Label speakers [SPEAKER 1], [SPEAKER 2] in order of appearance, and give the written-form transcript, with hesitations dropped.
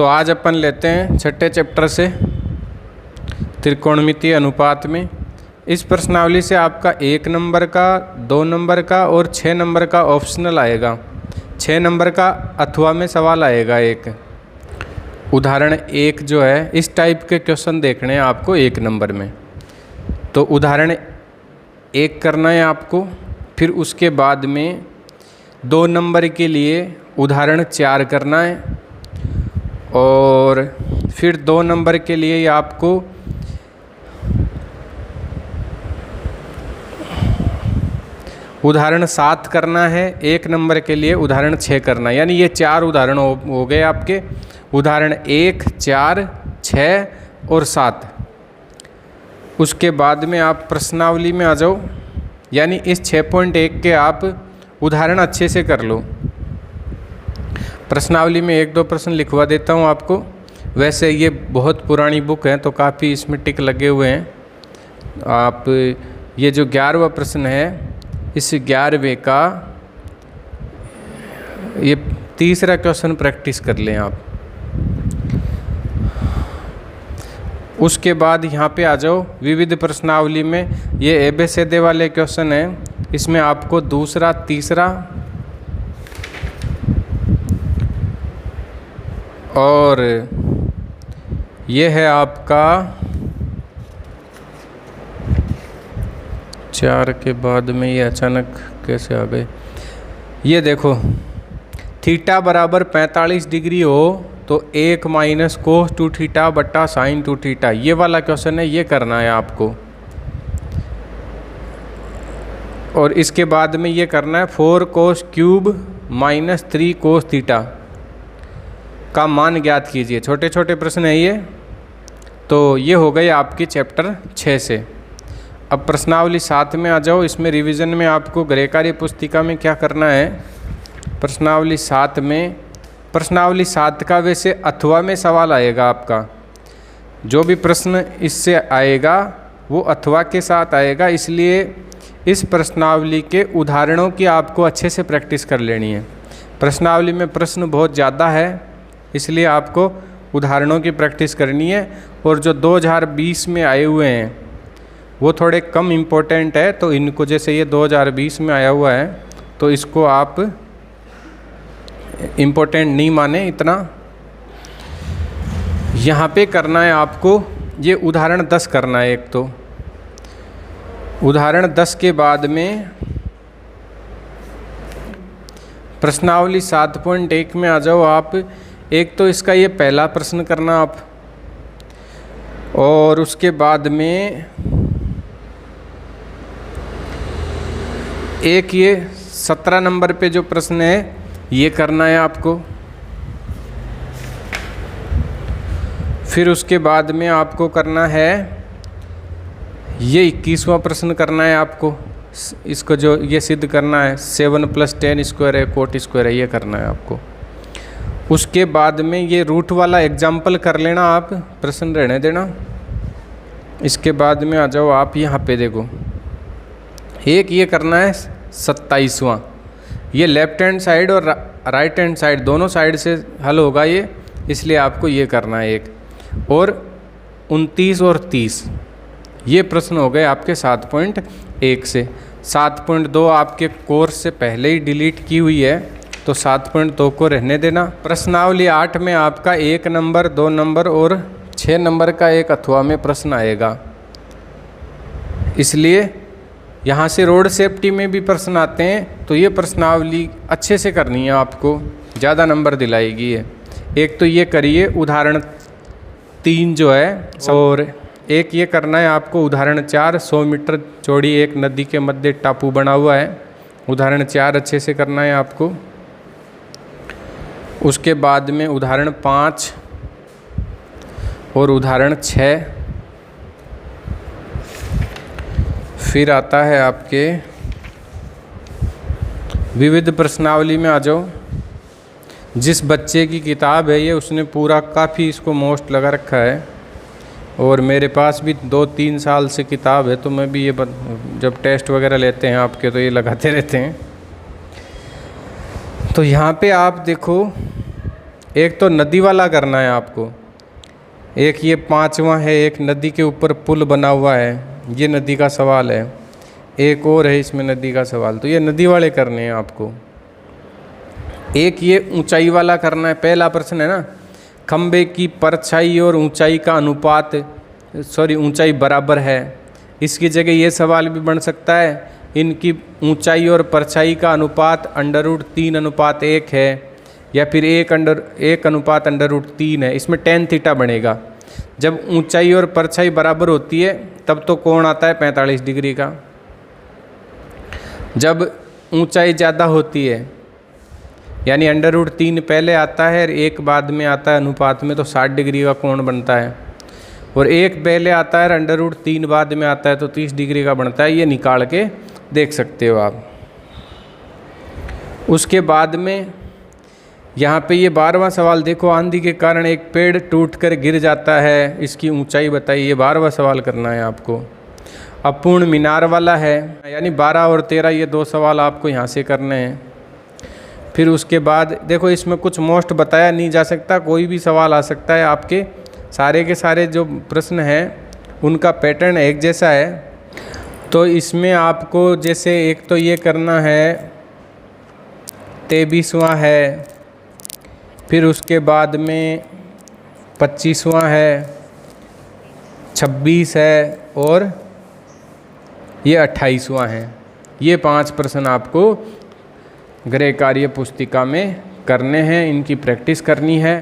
[SPEAKER 1] तो आज अपन लेते हैं छठे चैप्टर से त्रिकोणमितीय अनुपात में। इस प्रश्नावली से आपका 1 नंबर का, 2 नंबर का और 6 नंबर का ऑप्शनल आएगा। 6 नंबर का अथवा में सवाल आएगा एक। उदाहरण 1 जो है, इस टाइप के क्वेश्चन देखने हैं आपको 1 नंबर में। तो उदाहरण 1 करना है आपको, फिर उसके बाद में 2 नंबर के लिए उदाहरण 4 करना है, और फिर 2 नंबर के लिए आपको उदाहरण 7 करना है, 1 नंबर के लिए उदाहरण 6 करना है। यानी ये 4 उदाहरण हो गए आपके। उदाहरण 1, 4, 6 और 7। उसके बाद में आप प्रश्नावली में आ जाओ, यानी इस 6.1 के आप उदाहरण अच्छे से कर लो। प्रश्नावली में 1-2 प्रश्न लिखवा देता हूँ आपको। वैसे ये बहुत पुरानी बुक है तो काफ़ी इसमें टिक लगे हुए हैं। आप ये जो 11वां प्रश्न है, इस 11वें का ये तीसरा क्वेश्चन प्रैक्टिस कर लें आप। उसके बाद यहाँ पे आ जाओ विविध प्रश्नावली में। ये एबेसेदे वाले क्वेश्चन हैं, इसमें आपको दूसरा, तीसरा और ये है आपका 4 के बाद में ये अचानक कैसे आ गए। ये देखो, थीटा बराबर 45 डिग्री हो तो 1 माइनस कोस 2 थीटा बट्टा साइन 2 थीटा, ये वाला क्वेश्चन है, ये करना है आपको। और इसके बाद में ये करना है 4 cos cube minus 3 cos theta का मान ज्ञात कीजिए। छोटे छोटे प्रश्न है ये। तो ये हो गए आपकी चैप्टर 6 से। अब प्रश्नावली 7 में आ जाओ। इसमें रिवीजन में आपको गृहकार्य पुस्तिका में क्या करना है। प्रश्नावली 7 में, प्रश्नावली 7 का वैसे अथवा में सवाल आएगा आपका। जो भी प्रश्न इससे आएगा वो अथवा के साथ आएगा, इसलिए इस प्रश्नावली के उदाहरणों की आपको अच्छे से प्रैक्टिस कर लेनी है। प्रश्नावली में प्रश्न बहुत ज़्यादा है, इसलिए आपको उदाहरणों की प्रैक्टिस करनी है। और जो 2020 में आए हुए हैं वो थोड़े कम इम्पोर्टेंट है, तो इनको, जैसे ये 2020 में आया हुआ है तो इसको आप इम्पोर्टेंट नहीं माने इतना। यहाँ पे करना है आपको ये उदाहरण 10 करना है एक। तो उदाहरण 10 के बाद में प्रश्नावली 7.1 में आ जाओ आप। एक तो इसका ये पहला प्रश्न करना आप, और उसके बाद में एक ये 17 नंबर पे जो प्रश्न है ये करना है आपको। फिर उसके बाद में आपको करना है ये 21वां प्रश्न करना है आपको। इसको जो ये सिद्ध करना है 7 + 10 स्क्वायर है, कोट स्क्वायर है, ये करना है आपको। उसके बाद में ये रूट वाला एग्जाम्पल कर लेना आप, प्रश्न रहने देना। इसके बाद में आ जाओ आप यहाँ पे देखो, एक ये करना है 27वां। ये लेफ्ट हैंड साइड और राइट हैंड साइड दोनों साइड से हल होगा ये, इसलिए आपको ये करना है एक। और 29 और 30 ये प्रश्न हो गए आपके 7.1 से। 7.2 आपके कोर्स से पहले ही डिलीट की हुई है, तो 7.2 को रहने देना। प्रश्नावली 8 में आपका 1 नंबर, 2 नंबर और 6 नंबर का एक अथवा में प्रश्न आएगा, इसलिए यहाँ से रोड सेफ्टी में भी प्रश्न आते हैं। तो ये प्रश्नावली अच्छे से करनी है आपको, ज़्यादा नंबर दिलाएगी ये। एक तो ये करिए उदाहरण 3 जो है, और एक ये करना है आपको उदाहरण 4। 100 मीटर चौड़ी एक नदी के मध्य टापू बना हुआ है, उदाहरण 4 अच्छे से करना है आपको। उसके बाद में उदाहरण 5 और उदाहरण 6। फिर आता है आपके विविध प्रश्नावली में आ जाओ। जिस बच्चे की किताब है ये, उसने पूरा काफ़ी इसको मोस्ट लगा रखा है, और मेरे पास भी 2-3 साल से किताब है, तो मैं भी ये जब टेस्ट वगैरह लेते हैं आपके तो ये लगाते रहते हैं। तो यहाँ पे आप देखो एक तो नदी वाला करना है आपको, एक ये 5वां है, एक नदी के ऊपर पुल बना हुआ है, ये नदी का सवाल है। एक और है इसमें नदी का सवाल, तो ये नदी वाले करने हैं आपको। एक ये ऊंचाई वाला करना है। पहला प्रश्न है ना, खंबे की परछाई और ऊंचाई का अनुपात, ऊंचाई बराबर है। इसकी जगह ये सवाल भी बन सकता है, इनकी ऊंचाई और परछाई का अनुपात √3:1 है, या फिर 1:3 है। इसमें tan थीटा बनेगा। जब ऊंचाई और परछाई बराबर होती है तब तो कोण आता है 45 डिग्री का। जब ऊंचाई ज़्यादा होती है, यानी √3 पहले आता है और 1 बाद में आता है अनुपात में, तो 60 डिग्री का कोण बनता है। और 1 पहले आता है और √3 बाद में आता है तो 30 डिग्री का बनता है। ये निकाल के देख सकते हो आप। उसके बाद में यहाँ पे ये 12वां सवाल देखो, आंधी के कारण एक पेड़ टूटकर गिर जाता है, इसकी ऊंचाई बताइए। ये 12वां सवाल करना है आपको। अपूर्ण मीनार वाला है, यानी 12 और 13 ये 2 सवाल आपको यहाँ से करने हैं। फिर उसके बाद देखो, इसमें कुछ मोस्ट बताया नहीं जा सकता, कोई भी सवाल आ सकता है। आपके सारे के सारे जो प्रश्न हैं उनका पैटर्न एक जैसा है। तो इसमें आपको जैसे एक तो ये करना है, 23वां है, फिर उसके बाद में 25वां है, 26 है और ये 28वां है। ये 5 प्रश्न आपको गृह कार्य पुस्तिका में करने हैं, इनकी प्रैक्टिस करनी है।